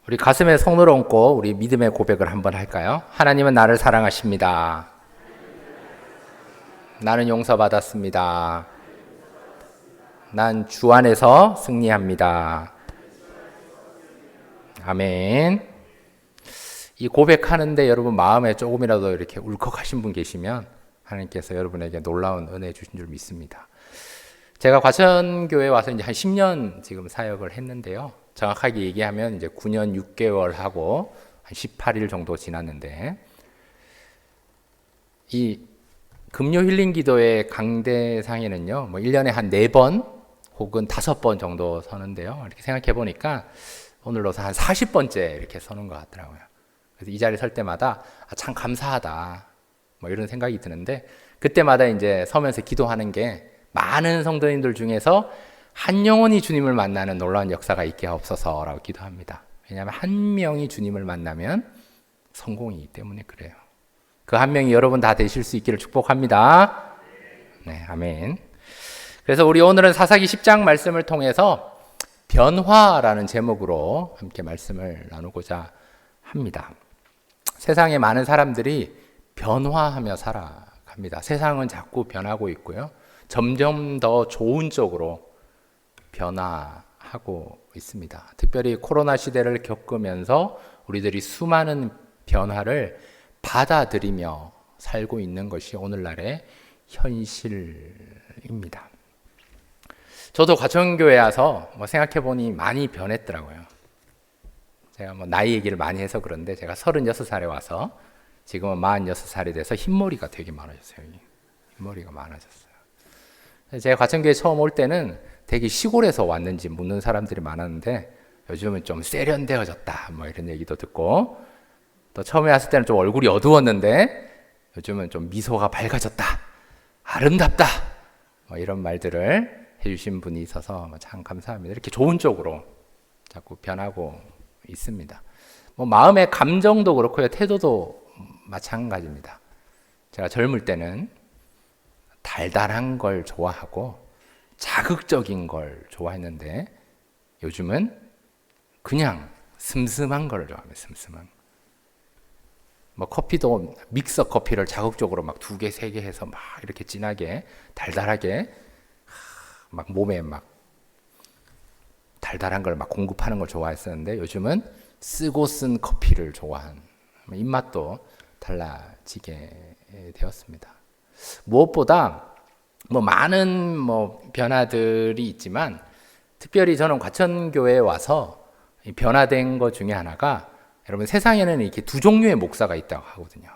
우리 가슴에 손을 얹고 우리 믿음의 고백을 한번 할까요? 하나님은 나를 사랑하십니다. 나는 용서받았습니다. 난 주 안에서 승리합니다. 아멘. 이 고백하는데 여러분 마음에 조금이라도 이렇게 울컥하신 분 계시면 하나님께서 여러분에게 놀라운 은혜 주신 줄 믿습니다. 제가 과천교회 와서 이제 한 10년 지금 사역을 했는데요. 정확하게 얘기하면 이제 9년 6개월 하고 한 18일 정도 지났는데, 이 금요 힐링 기도의 강대상에는요, 뭐 1년에 한 4번 혹은 5번 정도 서는데요. 이렇게 생각해 보니까 오늘로서 한 40번째 이렇게 서는 것 같더라고요. 그래서 이 자리에 설 때마다 참 감사하다, 뭐 이런 생각이 드는데, 그때마다 이제 서면서 기도하는 게 많은 성도님들 중에서 한 영혼이 주님을 만나는 놀라운 역사가 있게 하옵소서라고 기도합니다. 왜냐하면 한 명이 주님을 만나면 성공이기 때문에 그래요. 그 한 명이 여러분 다 되실 수 있기를 축복합니다. 네, 아멘. 그래서 우리 오늘은 사사기 10장 말씀을 통해서 변화라는 제목으로 함께 말씀을 나누고자 합니다. 세상에 많은 사람들이 변화하며 살아갑니다. 세상은 자꾸 변하고 있고요. 점점 더 좋은 쪽으로 변화하고 있습니다. 특별히 코로나 시대를 겪으면서 우리들이 수많은 변화를 받아들이며 살고 있는 것이 오늘날의 현실입니다. 저도 과천교회 와서 생각해보니 많이 변했더라고요. 제가 나이 얘기를 많이 해서 그런데 제가 36살에 와서 지금은 46살이 돼서 흰머리가 되게 많아졌어요. 흰머리가 많아졌어요. 제가 과천교회 처음 올 때는 되게 시골에서 왔는지 묻는 사람들이 많았는데, 요즘은 좀 세련되어졌다 뭐 이런 얘기도 듣고, 또 처음에 왔을 때는 좀 얼굴이 어두웠는데 요즘은 좀 미소가 밝아졌다, 아름답다, 뭐 이런 말들을 해주신 분이 있어서 참 감사합니다. 이렇게 좋은 쪽으로 자꾸 변하고 있습니다. 마음의 감정도 그렇고요, 태도도 마찬가지입니다. 제가 젊을 때는 달달한 걸 좋아하고 자극적인 걸 좋아했는데, 요즘은 그냥 슴슴한 걸 좋아합니다. 슴슴한. 커피도 믹서 커피를 자극적으로 막 2개, 3개 해서 막 이렇게 진하게 달달하게 막 몸에 막 달달한 걸 막 공급하는 걸 좋아했었는데, 요즘은 쓰고 쓴 커피를 좋아한, 입맛도 달라지게 되었습니다. 무엇보다 많은 변화들이 있지만, 특별히 저는 과천교회에 와서 변화된 것 중에 하나가, 여러분 세상에는 이렇게 2 종류의 목사가 있다고 하거든요.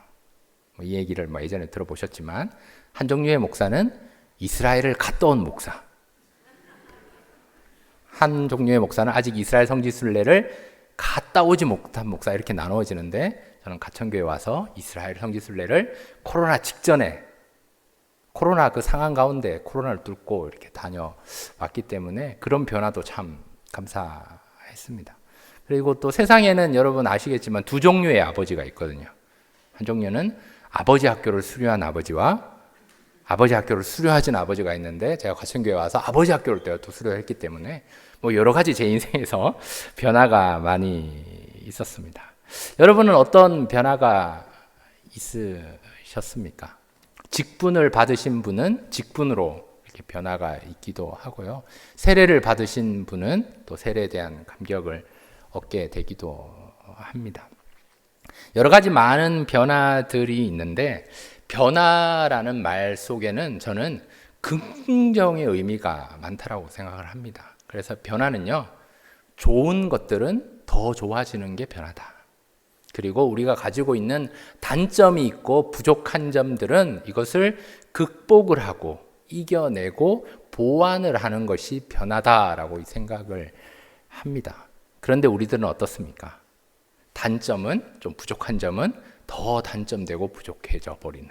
이 얘기를 예전에 들어보셨지만, 한 종류의 목사는 이스라엘을 갔다 온 목사, 한 종류의 목사는 아직 이스라엘 성지순례를 갔다 오지 못한 목사, 이렇게 나누어지는데, 저는 과천교회 와서 이스라엘 성지순례를 코로나 직전에, 코로나 그 상황 가운데 코로나를 뚫고 이렇게 다녀왔기 때문에 그런 변화도 참 감사했습니다. 그리고 또 세상에는 여러분 아시겠지만 2 종류의 아버지가 있거든요. 한 종류는 아버지 학교를 수료한 아버지와 아버지 학교를 수료하진 아버지가 있는데, 제가 과천교회 와서 아버지 학교를 또 수료했기 때문에 여러 가지 제 인생에서 변화가 많이 있었습니다. 여러분은 어떤 변화가 있으셨습니까? 직분을 받으신 분은 직분으로 이렇게 변화가 있기도 하고요. 세례를 받으신 분은 또 세례에 대한 감격을 얻게 되기도 합니다. 여러 가지 많은 변화들이 있는데, 변화라는 말 속에는 저는 긍정의 의미가 많다라고 생각을 합니다. 그래서 변화는요, 좋은 것들은 더 좋아지는 게 변화다. 그리고 우리가 가지고 있는 단점이 있고 부족한 점들은 이것을 극복을 하고 이겨내고 보완을 하는 것이 변화다라고 생각을 합니다. 그런데 우리들은 어떻습니까? 단점은, 좀 부족한 점은 더 단점되고 부족해져 버리는,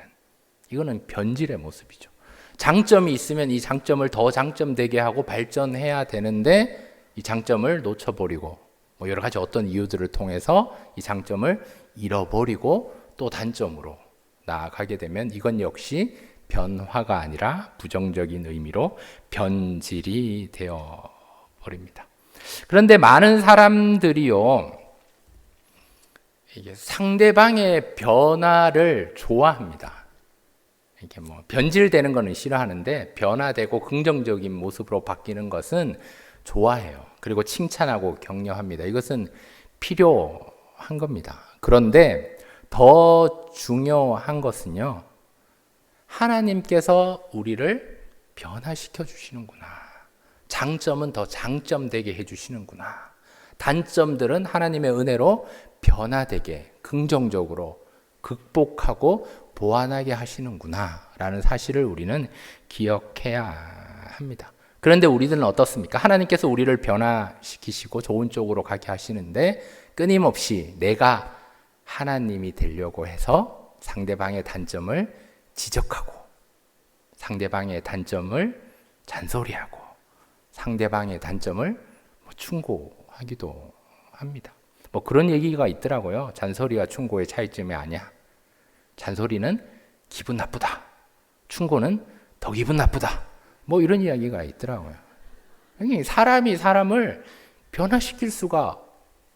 이거는 변질의 모습이죠. 장점이 있으면 이 장점을 더 장점되게 하고 발전해야 되는데, 이 장점을 놓쳐버리고 여러 가지 어떤 이유들을 통해서 이 장점을 잃어버리고 또 단점으로 나아가게 되면, 이건 역시 변화가 아니라 부정적인 의미로 변질이 되어 버립니다. 그런데 많은 사람들이요, 이게 상대방의 변화를 좋아합니다. 이게 뭐 변질되는 거는 싫어하는데 변화되고 긍정적인 모습으로 바뀌는 것은 좋아해요. 그리고 칭찬하고 격려합니다. 이것은 필요한 겁니다. 그런데 더 중요한 것은요, 하나님께서 우리를 변화시켜 주시는구나. 장점은 더 장점되게 해주시는구나. 단점들은 하나님의 은혜로 변화되게 긍정적으로 극복하고 보완하게 하시는구나 라는 사실을 우리는 기억해야 합니다. 그런데 우리들은 어떻습니까? 하나님께서 우리를 변화시키시고 좋은 쪽으로 가게 하시는데 끊임없이 내가 하나님이 되려고 해서 상대방의 단점을 지적하고 상대방의 단점을 잔소리하고 상대방의 단점을 충고하기도 합니다. 뭐 그런 얘기가 있더라고요. 잔소리와 충고의 차이점이 아니야. 잔소리는 기분 나쁘다. 충고는 더 기분 나쁘다. 뭐 이런 이야기가 있더라고요. 사람이 사람을 변화시킬 수가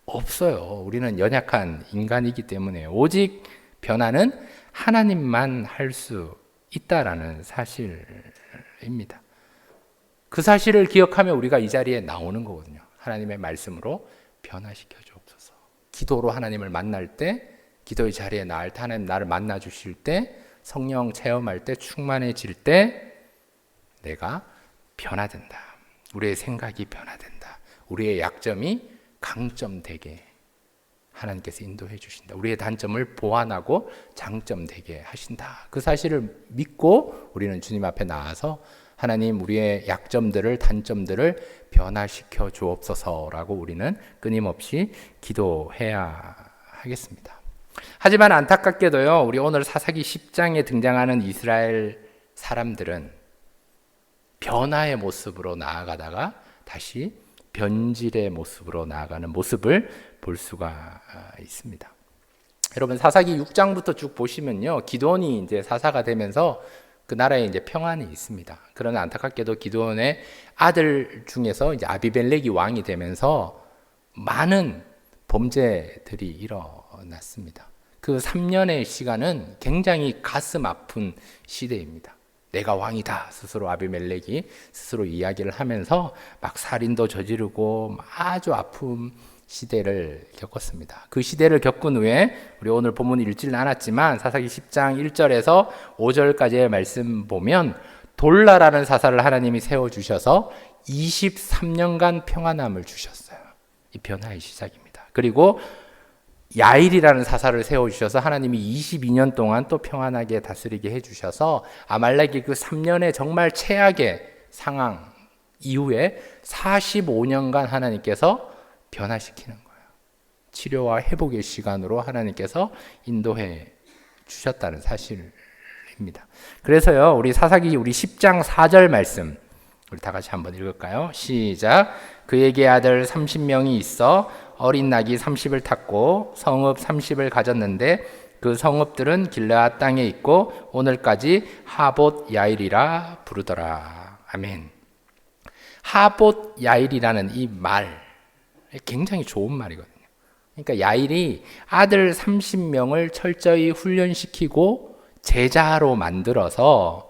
없어요. 우리는 연약한 인간이기 때문에 오직 변화는 하나님만 할 수 있다라는 사실입니다. 그 사실을 기억하며 우리가 이 자리에 나오는 거거든요. 하나님의 말씀으로 변화시켜 주옵소서. 기도로 하나님을 만날 때, 기도의 자리에 나올 때, 하나님 나를 만나 주실 때, 성령 체험할 때, 충만해질 때 내가 변화된다. 우리의 생각이 변화된다. 우리의 약점이 강점되게 하나님께서 인도해 주신다. 우리의 단점을 보완하고 장점되게 하신다. 그 사실을 믿고 우리는 주님 앞에 나와서 하나님 우리의 약점들을 단점들을 변화시켜 주옵소서라고 우리는 끊임없이 기도해야 하겠습니다. 하지만 안타깝게도요, 우리 오늘 사사기 10장에 등장하는 이스라엘 사람들은 변화의 모습으로 나아가다가 다시 변질의 모습으로 나아가는 모습을 볼 수가 있습니다. 여러분 사사기 6장부터 쭉 보시면요, 기드온이 이제 사사가 되면서 그 나라에 이제 평안이 있습니다. 그러나 안타깝게도 기드온의 아들 중에서 이제 아비멜렉이 왕이 되면서 많은 범죄들이 일어났습니다. 그 3년의 시간은 굉장히 가슴 아픈 시대입니다. 내가 왕이다 스스로 아비멜렉이 스스로 이야기를 하면서 막 살인도 저지르고 아주 아픈 시대를 겪었습니다. 그 시대를 겪은 후에 우리 오늘 본문 읽지는 않았지만 사사기 10장 1절에서 5절까지의 말씀 보면 돌라라는 사사를 하나님이 세워주셔서 23년간 평안함을 주셨어요. 이 변화의 시작입니다. 그리고 야일이라는 사사를 세워주셔서 하나님이 22년 동안 또 평안하게 다스리게 해주셔서 아말렉의 그 3년의 정말 최악의 상황 이후에 45년간 하나님께서 변화시키는 거예요. 치료와 회복의 시간으로 하나님께서 인도해 주셨다는 사실입니다. 그래서요, 우리 사사기 우리 10장 4절 말씀 우리 다 같이 한번 읽을까요? 시작. 그에게 아들 30명이 있어 어린 낙이 30을 탔고 성읍 30을 가졌는데 그 성읍들은 길르앗 땅에 있고 오늘까지 하봇 야일이라 부르더라. 아멘. 하봇 야일이라는 이 말 굉장히 좋은 말이거든요. 그러니까 야일이 아들 30명을 철저히 훈련시키고 제자로 만들어서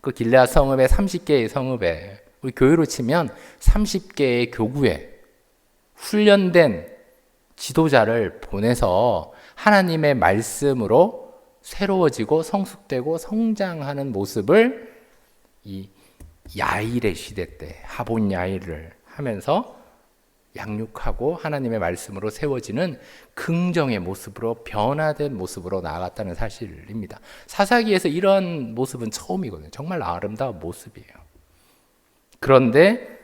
그 길르앗 성읍의 30개의 성읍에 우리 교회로 치면 30개의 교구에 훈련된 지도자를 보내서 하나님의 말씀으로 새로워지고 성숙되고 성장하는 모습을 이 야일의 시대 때 하본 야일을 하면서 양육하고 하나님의 말씀으로 세워지는 긍정의 모습으로 변화된 모습으로 나아갔다는 사실입니다. 사사기에서 이런 모습은 처음이거든요. 정말 아름다운 모습이에요. 그런데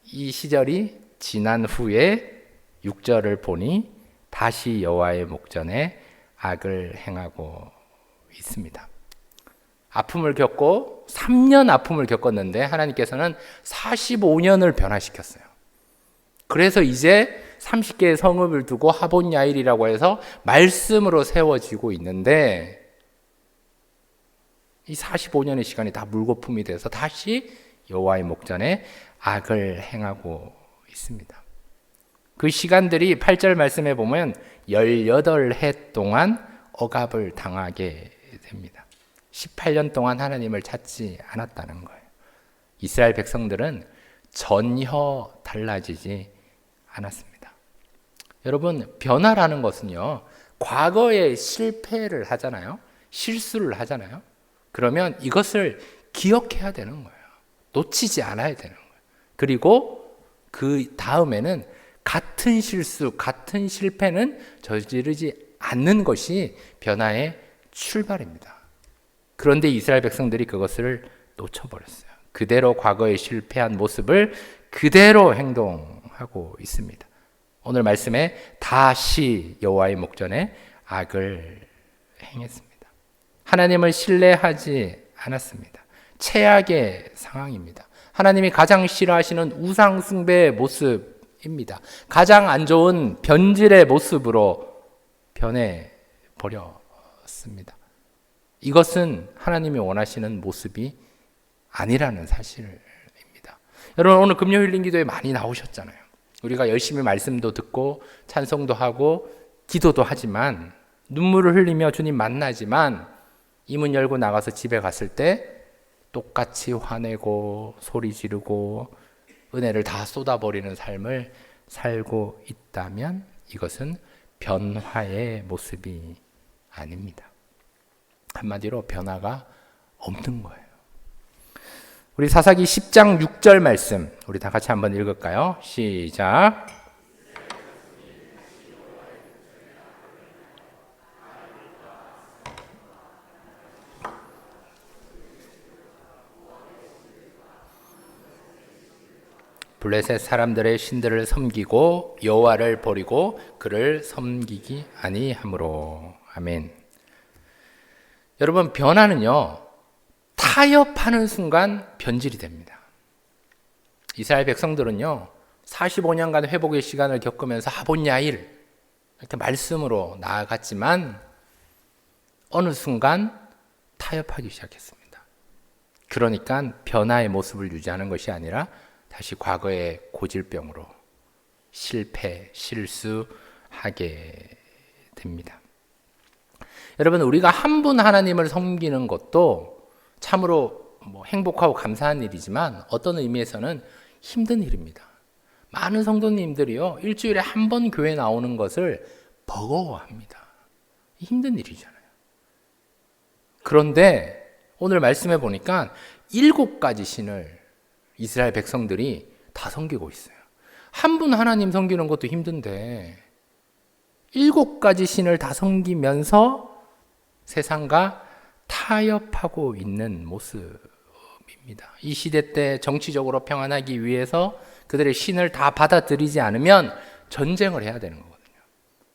이 시절이 지난 후에 6절을 보니 다시 여호와의 목전에 악을 행하고 있습니다. 아픔을 겪고 3년 아픔을 겪었는데 하나님께서는 45년을 변화시켰어요. 그래서 이제 30개의 성읍을 두고 하본 야일이라고 해서 말씀으로 세워지고 있는데 이 45년의 시간이 다 물거품이 돼서 다시 여호와의 목전에 악을 행하고 있습니다. 그 시간들이 8절 말씀에 보면 18해 동안 억압을 당하게 됩니다. 18년 동안 하나님을 찾지 않았다는 거예요. 이스라엘 백성들은 전혀 달라지지 않았습니다. 여러분, 변화라는 것은요, 과거에 실패를 하잖아요. 실수를 하잖아요. 그러면 이것을 기억해야 되는 거예요. 놓치지 않아야 되는 거예요. 그리고 그 다음에는 같은 실수, 같은 실패는 저지르지 않는 것이 변화의 출발입니다. 그런데 이스라엘 백성들이 그것을 놓쳐버렸어요. 그대로 과거에 실패한 모습을 그대로 행동하고 있습니다. 오늘 말씀에 다시 여호와의 목전에 악을 행했습니다. 하나님을 신뢰하지 않았습니다. 최악의 상황입니다. 하나님이 가장 싫어하시는 우상 숭배의 모습입니다. 가장 안 좋은 변질의 모습으로 변해 버렸습니다. 이것은 하나님이 원하시는 모습이 아니라는 사실입니다. 여러분, 오늘 금요 힐링 기도에 많이 나오셨잖아요. 우리가 열심히 말씀도 듣고 찬송도 하고 기도도 하지만 눈물을 흘리며 주님 만나지만 이 문 열고 나가서 집에 갔을 때 똑같이 화내고 소리 지르고 은혜를 다 쏟아버리는 삶을 살고 있다면 이것은 변화의 모습이 아닙니다. 한마디로 변화가 없는 거예요. 우리 사사기 10장 6절 말씀 우리 다 같이 한번 읽을까요? 시작. 블레셋 사람들의 신들을 섬기고 여호와를 버리고 그를 섬기기 아니하므로. 아멘. 여러분, 변화는요, 타협하는 순간 변질이 됩니다. 이스라엘 백성들은요, 45년간 회복의 시간을 겪으면서 하본야일 이렇게 말씀으로 나아갔지만 어느 순간 타협하기 시작했습니다. 그러니까 변화의 모습을 유지하는 것이 아니라 다시 과거의 고질병으로 실패, 실수하게 됩니다. 여러분, 우리가 한 분 하나님을 섬기는 것도 참으로 행복하고 감사한 일이지만 어떤 의미에서는 힘든 일입니다. 많은 성도님들이요, 일주일에 한 번 교회 나오는 것을 버거워합니다. 힘든 일이잖아요. 그런데 오늘 말씀해 보니까 7가지 신을 이스라엘 백성들이 다 섬기고 있어요. 한 분 하나님 섬기는 것도 힘든데 7가지 신을 다 섬기면서 세상과 타협하고 있는 모습입니다. 이 시대 때 정치적으로 평안하기 위해서 그들의 신을 다 받아들이지 않으면 전쟁을 해야 되는 거거든요.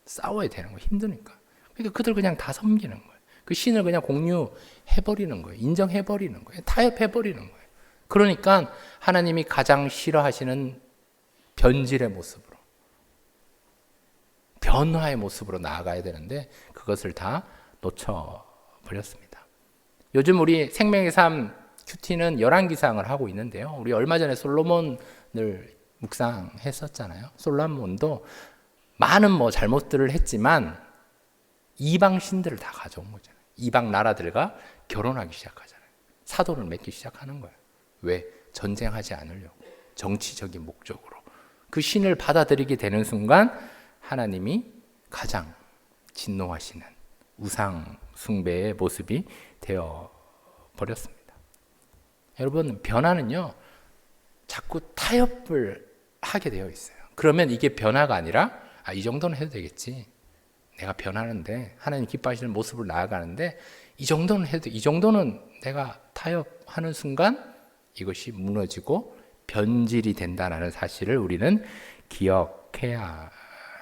싸워야 되는 거예요. 힘드니까. 그러니까 그들 그냥 다 섬기는 거예요. 그 신을 그냥 공유해버리는 거예요. 인정해버리는 거예요. 타협해버리는 거예요. 그러니까 하나님이 가장 싫어하시는 변질의 모습으로, 변화의 모습으로 나아가야 되는데 그것을 다 놓쳐버렸습니다. 요즘 우리 생명의 삶 큐티는 열왕기상을 하고 있는데요. 우리 얼마 전에 솔로몬을 묵상했었잖아요. 솔로몬도 많은 잘못들을 했지만 이방 신들을 다 가져온 거잖아요. 이방 나라들과 결혼하기 시작하잖아요. 사도를 맺기 시작하는 거예요. 왜? 전쟁하지 않으려고. 정치적인 목적으로. 그 신을 받아들이게 되는 순간 하나님이 가장 진노하시는 우상 숭배의 모습이 되어 버렸습니다. 여러분, 변화는요, 자꾸 타협을 하게 되어 있어요. 그러면 이게 변화가 아니라 이 정도는 해도 되겠지. 내가 변하는데 하나님 기뻐하시는 모습을 나아가는데 이 정도는 해도, 이 정도는 내가 타협하는 순간 이것이 무너지고 변질이 된다는 사실을 우리는 기억해야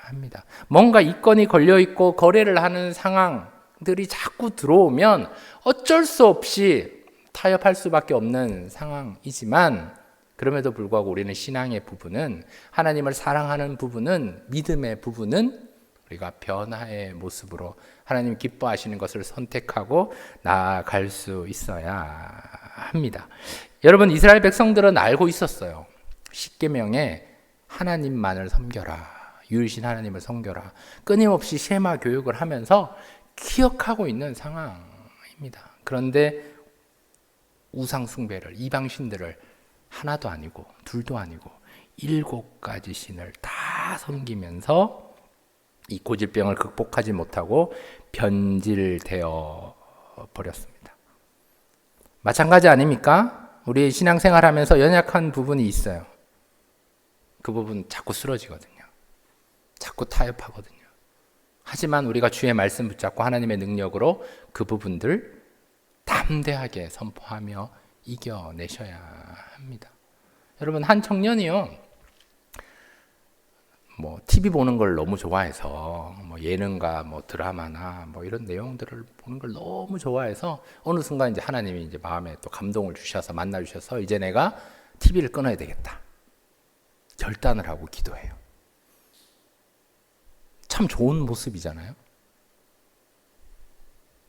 합니다. 뭔가 이건이 걸려있고 거래를 하는 상황들이 자꾸 들어오면 어쩔 수 없이 타협할 수밖에 없는 상황이지만 그럼에도 불구하고 우리는 신앙의 부분은, 하나님을 사랑하는 부분은, 믿음의 부분은 우리가 변화의 모습으로 하나님 기뻐하시는 것을 선택하고 나아갈 수 있어야 합니다. 여러분, 이스라엘 백성들은 알고 있었어요. 십계명에 하나님만을 섬겨라, 유일신 하나님을 섬겨라. 끊임없이 쉐마 교육을 하면서 기억하고 있는 상황입니다. 그런데 우상 숭배를, 이방신들을 하나도 아니고 둘도 아니고 7가지 신을 다 섬기면서 이 고질병을 극복하지 못하고 변질되어 버렸습니다. 마찬가지 아닙니까? 우리 신앙생활 하면서 연약한 부분이 있어요. 그 부분 자꾸 쓰러지거든요. 자꾸 타협하거든요. 하지만 우리가 주의 말씀 붙잡고 하나님의 능력으로 그 부분들 담대하게 선포하며 이겨내셔야 합니다. 여러분, 한 청년이요, TV 보는 걸 너무 좋아해서, 예능과 드라마나 이런 내용들을 보는 걸 너무 좋아해서, 어느 순간 이제 하나님이 이제 마음에 또 감동을 주셔서 만나주셔서, 이제 내가 TV를 끊어야 되겠다. 결단을 하고 기도해요. 참 좋은 모습이잖아요.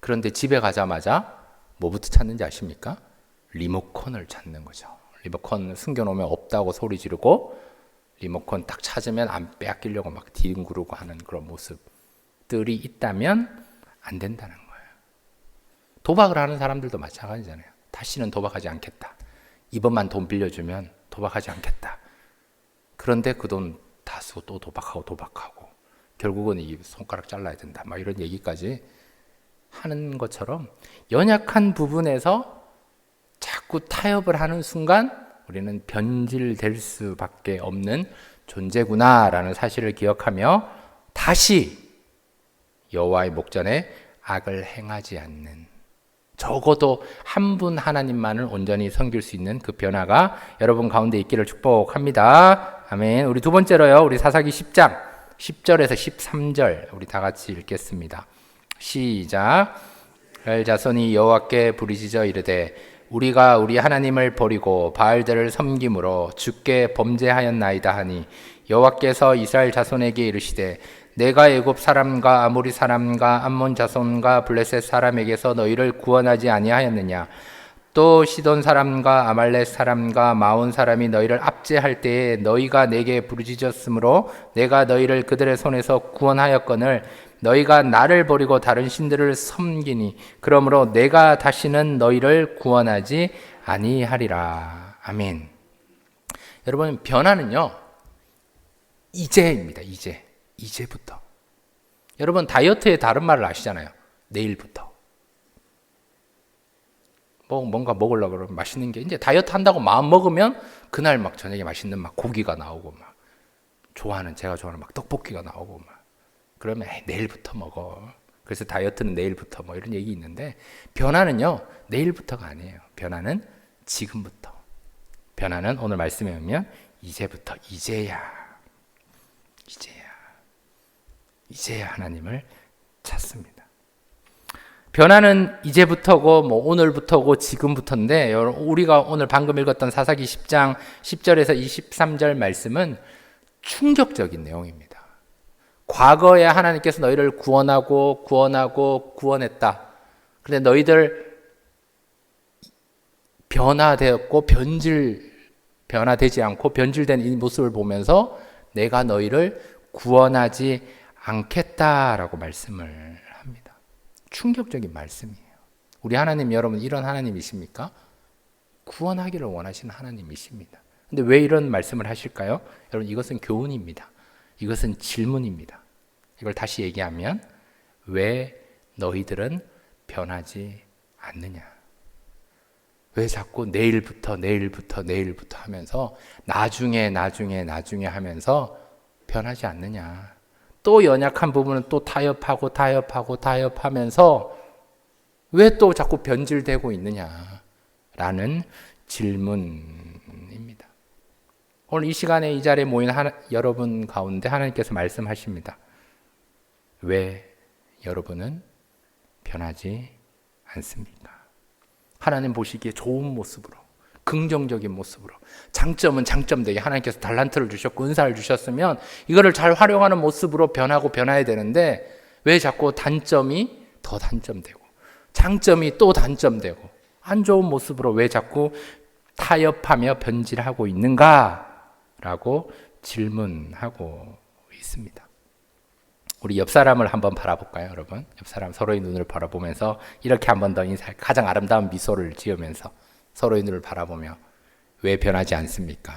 그런데 집에 가자마자 뭐부터 찾는지 아십니까? 리모컨을 찾는 거죠. 리모컨 숨겨놓으면 없다고 소리 지르고 리모컨 딱 찾으면 안 빼앗기려고 막 뒹구르고 하는 그런 모습들이 있다면 안 된다는 거예요. 도박을 하는 사람들도 마찬가지잖아요. 다시는 도박하지 않겠다. 이번만 돈 빌려주면 도박하지 않겠다. 그런데 그 돈 다 쓰고 또 도박하고 결국은 이 손가락 잘라야 된다. 막 이런 얘기까지 하는 것처럼 연약한 부분에서 자꾸 타협을 하는 순간 우리는 변질될 수밖에 없는 존재구나라는 사실을 기억하며 다시 여호와의 목전에 악을 행하지 않는, 적어도 한 분 하나님만을 온전히 섬길 수 있는 그 변화가 여러분 가운데 있기를 축복합니다. 아멘. 우리 두 번째로요, 우리 사사기 10장 10절에서 13절 우리 다 같이 읽겠습니다. 시작. 이스라엘 자손이 여호와께 부르짖어 이르되 우리가 우리 하나님을 버리고 바알들을 섬김으로 주께 범죄하였나이다 하니 여호와께서 이스라엘 자손에게 이르시되 내가 애굽 사람과 아모리 사람과 암몬 자손과 블레셋 사람에게서 너희를 구원하지 아니하였느냐. 또 시돈 사람과 아말렉 사람과 마온 사람이 너희를 압제할 때에 너희가 내게 부르짖었으므로 내가 너희를 그들의 손에서 구원하였거늘 너희가 나를 버리고 다른 신들을 섬기니 그러므로 내가 다시는 너희를 구원하지 아니하리라. 아멘. 여러분, 변화는요 이제입니다. 이제부터. 여러분, 다이어트의 다른 말을 아시잖아요. 내일부터. 뭔가 먹으려고 그러면 맛있는 게, 이제 다이어트 한다고 마음 먹으면 그날 막 저녁에 맛있는 막 고기가 나오고 막 제가 좋아하는 막 떡볶이가 나오고 막 그러면 내일부터 먹어. 그래서 다이어트는 내일부터 이런 얘기 있는데, 변화는요 내일부터가 아니에요. 변화는 지금부터. 변화는 오늘 말씀에 보면 이제부터, 이제야 하나님을 찾습니다. 변화는 이제부터고 오늘부터고 지금부터인데, 우리가 오늘 방금 읽었던 사사기 10장 10절에서 23절 말씀은 충격적인 내용입니다. 과거에 하나님께서 너희를 구원했다. 그런데 너희들 변화되지 않고 변질된 이 모습을 보면서 내가 너희를 구원하지 않겠다라고 말씀을 합니다. 충격적인 말씀이에요. 우리 하나님, 여러분 이런 하나님이십니까? 구원하기를 원하시는 하나님이십니다. 근데 왜 이런 말씀을 하실까요? 여러분, 이것은 교훈입니다. 이것은 질문입니다. 이걸 다시 얘기하면, 왜 너희들은 변하지 않느냐? 왜 자꾸 내일부터 하면서 나중에 하면서 변하지 않느냐? 또 연약한 부분은 또 타협하면서 왜 또 자꾸 변질되고 있느냐라는 질문입니다. 오늘 이 시간에 이 자리에 모인 여러분 가운데 하나님께서 말씀하십니다. 왜 여러분은 변하지 않습니까? 하나님 보시기에 좋은 모습으로, 긍정적인 모습으로, 장점은 장점되게 하나님께서 달란트를 주셨고 은사를 주셨으면 이거를 잘 활용하는 모습으로 변해야 되는데, 왜 자꾸 단점이 더 단점되고 장점이 또 단점되고 안 좋은 모습으로 왜 자꾸 타협하며 변질하고 있는가? 라고 질문하고 있습니다. 우리 옆 사람을 한번 바라볼까요, 여러분? 옆 사람 서로의 눈을 바라보면서 이렇게 한 번 더 인사, 가장 아름다운 미소를 지으면서 서로의 눈을 바라보며 왜 변하지 않습니까?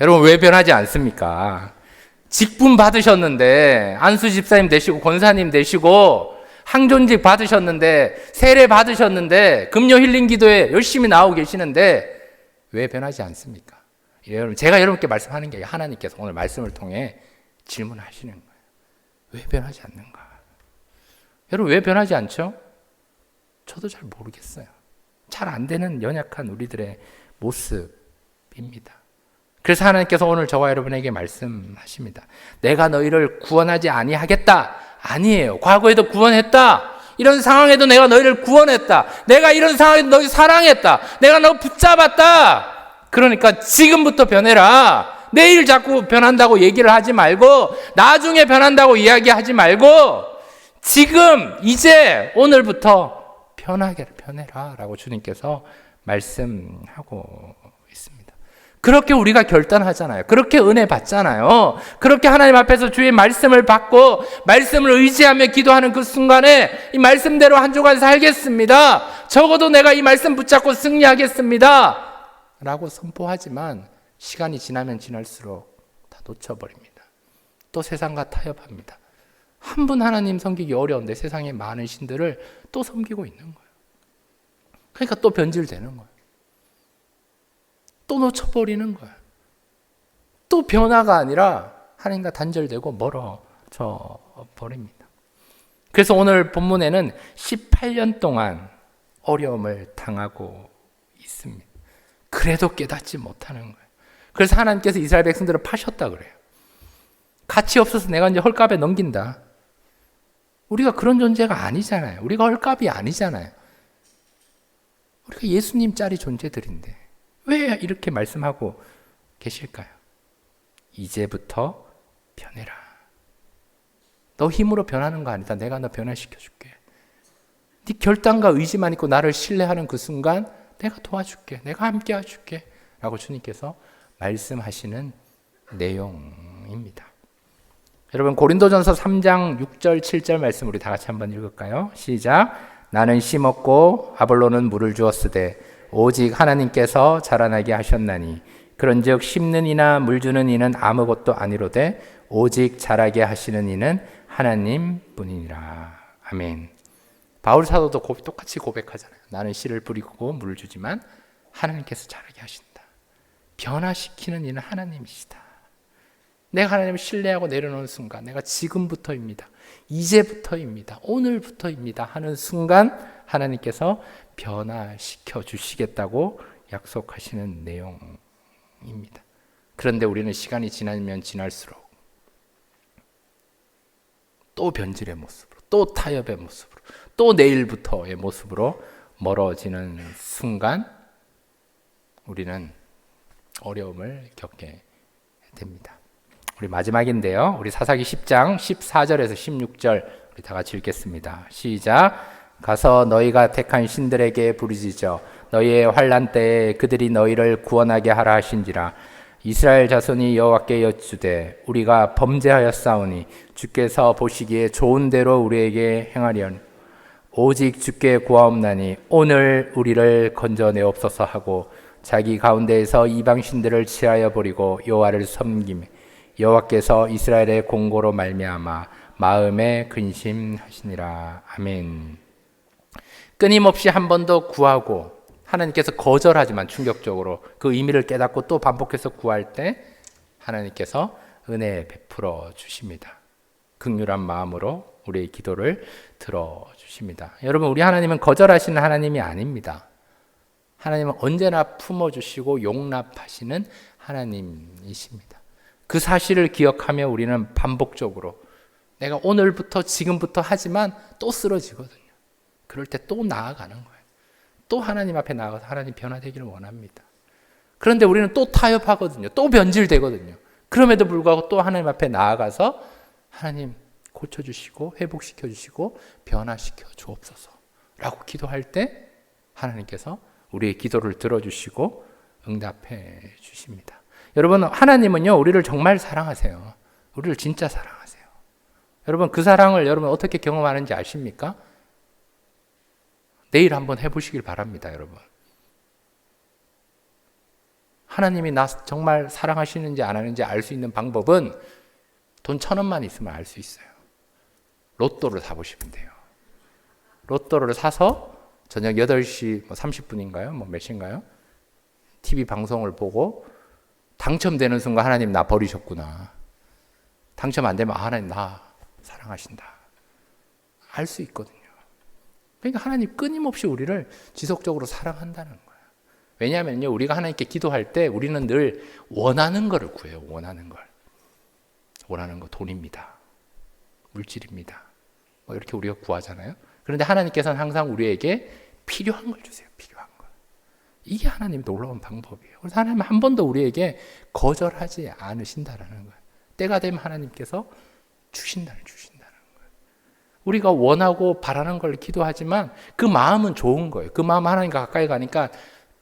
여러분, 왜 변하지 않습니까? 직분 받으셨는데, 안수 집사님 되시고 권사님 되시고 항존직 받으셨는데, 세례 받으셨는데, 금요 힐링 기도에 열심히 나오고 계시는데 왜 변하지 않습니까? 여러분, 제가 여러분께 말씀하는 게 하나님께서 오늘 말씀을 통해 질문하시는 거예요. 왜 변하지 않는가? 여러분, 왜 변하지 않죠? 저도 잘 모르겠어요. 잘 안 되는 연약한 우리들의 모습입니다. 그래서 하나님께서 오늘 저와 여러분에게 말씀하십니다. 내가 너희를 구원하지 아니하겠다. 아니에요. 과거에도 구원했다. 이런 상황에도 내가 너희를 구원했다. 내가 이런 상황에도 너희 사랑했다. 내가 너 붙잡았다. 그러니까 지금부터 변해라. 내일 자꾸 변한다고 얘기를 하지 말고, 나중에 변한다고 이야기하지 말고, 지금 이제 오늘부터 변해라 라고 주님께서 말씀하고 있습니다. 그렇게 우리가 결단하잖아요. 그렇게 은혜 받잖아요. 그렇게 하나님 앞에서 주의 말씀을 받고 말씀을 의지하며 기도하는 그 순간에 이 말씀대로 한 주간 살겠습니다. 적어도 내가 이 말씀 붙잡고 승리하겠습니다 라고 선포하지만 시간이 지나면 지날수록 다 놓쳐버립니다. 또 세상과 타협합니다. 한 분 하나님 섬기기 어려운데 세상에 많은 신들을 또 섬기고 있는 거예요. 그러니까 또 변질되는 거예요. 또 놓쳐버리는 거예요. 또 변화가 아니라 하나님과 단절되고 멀어져 버립니다. 그래서 오늘 본문에는 18년 동안 어려움을 당하고 있습니다. 그래도 깨닫지 못하는 거예요. 그래서 하나님께서 이스라엘 백성들을 파셨다 그래요. 가치 없어서 내가 이제 헐값에 넘긴다. 우리가 그런 존재가 아니잖아요. 우리가 헐값이 아니잖아요. 우리가 예수님짜리 존재들인데 왜 이렇게 말씀하고 계실까요? 이제부터 변해라. 너 힘으로 변하는 거 아니다. 내가 너 변화시켜줄게. 네 결단과 의지만 있고 나를 신뢰하는 그 순간 내가 도와줄게. 내가 함께 해줄게. 라고 주님께서 말씀하시는 내용입니다. 여러분, 고린도전서 3장 6절 7절 말씀 우리 다 같이 한번 읽을까요? 시작. 나는 심었고 아볼로는 물을 주었으되 오직 하나님께서 자라나게 하셨나니 그런즉 심는 이나 물 주는 이는 아무것도 아니로되 오직 자라게 하시는 이는 하나님뿐이니라. 아멘. 바울 사도도 똑같이 고백하잖아요. 나는 씨를 뿌리고 물을 주지만 하나님께서 자라게 하신다. 변화시키는 이는 하나님이시다. 내가 하나님을 신뢰하고 내려놓는 순간, 내가 지금부터입니다. 이제부터입니다. 오늘부터입니다. 하는 순간 하나님께서 변화시켜 주시겠다고 약속하시는 내용입니다. 그런데 우리는 시간이 지나면 지날수록 또 변질의 모습으로, 또 타협의 모습으로, 또 내일부터의 모습으로 멀어지는 순간 우리는 어려움을 겪게 됩니다. 우리 마지막인데요. 우리 사사기 10장 14절에서 16절 우리 다 같이 읽겠습니다. 시작. 가서 너희가 택한 신들에게 부르짖어 너희의 환난 때에 그들이 너희를 구원하게 하라 하신지라. 이스라엘 자손이 여호와께 여쭈되 우리가 범죄하였사오니 주께서 보시기에 좋은 대로 우리에게 행하려니 오직 주께 구하옵나니 오늘 우리를 건져내옵소서 하고 자기 가운데에서 이방 신들을 취하여 버리고 여호와를 섬기매 여호와께서 이스라엘의 공고로 말미암아 마음에 근심하시니라. 아멘. 끊임없이 한 번 더 구하고 하나님께서 거절하지만 충격적으로 그 의미를 깨닫고 또 반복해서 구할 때 하나님께서 은혜 베풀어 주십니다. 긍휼한 마음으로 우리의 기도를 들어주십니다. 여러분, 우리 하나님은 거절하시는 하나님이 아닙니다. 하나님은 언제나 품어주시고 용납하시는 하나님이십니다. 그 사실을 기억하며 우리는 반복적으로 내가 오늘부터 지금부터 하지만 또 쓰러지거든요. 그럴 때 또 나아가는 거예요. 또 하나님 앞에 나아가서 하나님 변화되기를 원합니다. 그런데 우리는 또 타협하거든요. 또 변질되거든요. 그럼에도 불구하고 또 하나님 앞에 나아가서 하나님 고쳐주시고 회복시켜주시고 변화시켜 주옵소서 라고 기도할 때 하나님께서 우리의 기도를 들어주시고 응답해 주십니다. 여러분, 하나님은요, 우리를 정말 사랑하세요. 우리를 진짜 사랑하세요. 여러분, 그 사랑을 여러분 어떻게 경험하는지 아십니까? 내일 한번 해보시길 바랍니다, 여러분. 하나님이 나 정말 사랑하시는지 안 하는지 알 수 있는 방법은 돈 1,000원만 있으면 알 수 있어요. 로또를 사보시면 돼요. 로또를 사서 저녁 8시 30분인가요? 몇 시인가요? TV 방송을 보고 당첨되는 순간 하나님 나 버리셨구나. 당첨 안 되면 하나님 나 사랑하신다. 알 수 있거든요. 그러니까 하나님 끊임없이 우리를 지속적으로 사랑한다는 거예요. 왜냐하면요, 우리가 하나님께 기도할 때 우리는 늘 원하는 거를 구해요. 원하는 걸. 원하는 거 돈입니다. 물질입니다. 이렇게 우리가 구하잖아요. 그런데 하나님께서는 항상 우리에게 필요한 걸 주세요. 필요한 걸. 이게 하나님의 놀라운 방법이에요. 그래서 하나님은 한 번도 우리에게 거절하지 않으신다라는 거예요. 때가 되면 하나님께서 주신다는 거예요. 우리가 원하고 바라는 걸 기도하지만 그 마음은 좋은 거예요. 그 마음 하나님과 가까이 가니까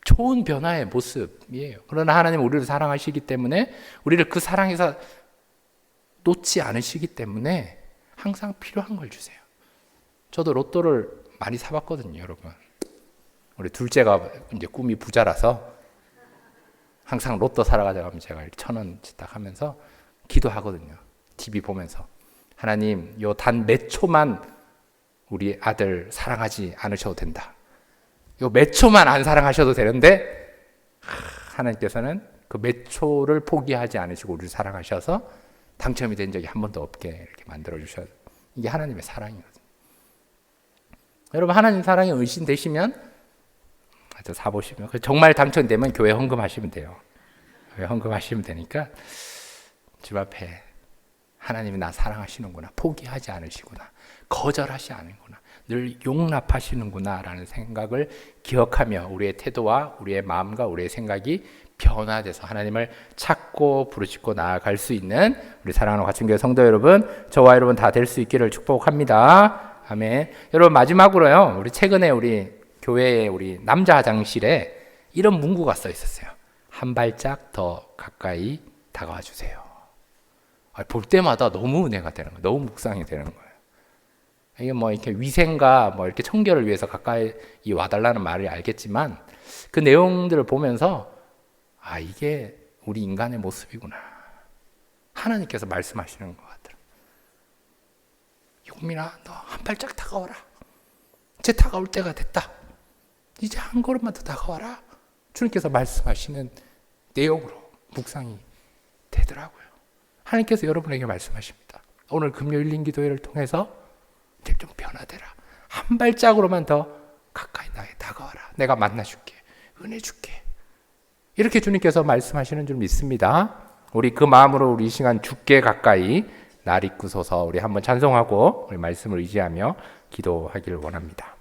좋은 변화의 모습이에요. 그러나 하나님은 우리를 사랑하시기 때문에 우리를 그 사랑에서 놓지 않으시기 때문에 항상 필요한 걸 주세요. 저도 로또를 많이 사봤거든요, 여러분. 우리 둘째가 이제 꿈이 부자라서 항상 로또 사러 가자고 하면 제가 1,000원 딱 하면서 기도하거든요. TV 보면서. 하나님, 요 단 몇 초만 우리 아들 사랑하지 않으셔도 된다. 요 몇 초만 안 사랑하셔도 되는데 하나님께서는 그 몇 초를 포기하지 않으시고 우리를 사랑하셔서 당첨이 된 적이 한 번도 없게 이렇게 만들어 주셔서 이게 하나님의 사랑이거든요. 여러분, 하나님 사랑에 의심되시면 사보시면 정말 당첨되면 교회 헌금하시면 돼요. 교회 헌금하시면 되니까 주 앞에 하나님이 나 사랑하시는구나, 포기하지 않으시구나, 거절하지 않는구나, 늘 용납하시는구나 라는 생각을 기억하며 우리의 태도와 우리의 마음과 우리의 생각이 변화돼서 하나님을 찾고 부르짖고 나아갈 수 있는 우리 사랑하는 과천교회 성도 여러분, 저와 여러분 다 될 수 있기를 축복합니다. 아멘. 여러분, 마지막으로요, 우리 최근에 우리 교회에 우리 남자 화장실에 이런 문구가 써 있었어요. 한 발짝 더 가까이 다가와 주세요. 볼 때마다 너무 은혜가 되는 거예요. 너무 묵상이 되는 거예요. 이게 이렇게 위생과 이렇게 청결을 위해서 가까이 와달라는 말을 알겠지만 그 내용들을 보면서 이게 우리 인간의 모습이구나. 하나님께서 말씀하시는 것 같더라. 용민아, 너 한 발짝 다가와라. 이제 다가올 때가 됐다. 이제 한 걸음만 더 다가와라. 주님께서 말씀하시는 내용으로 묵상이 되더라고요. 하나님께서 여러분에게 말씀하십니다. 오늘 금요일 인기도회를 통해서 이제 좀 변화되라. 한 발짝으로만 더 가까이 나에 다가와라. 내가 만나줄게. 은혜 줄게. 이렇게 주님께서 말씀하시는 줄 믿습니다. 우리 그 마음으로 우리 이 시간 주께 가까이 날 이끄소서 우리 한번 찬송하고 우리 말씀을 의지하며 기도하기를 원합니다.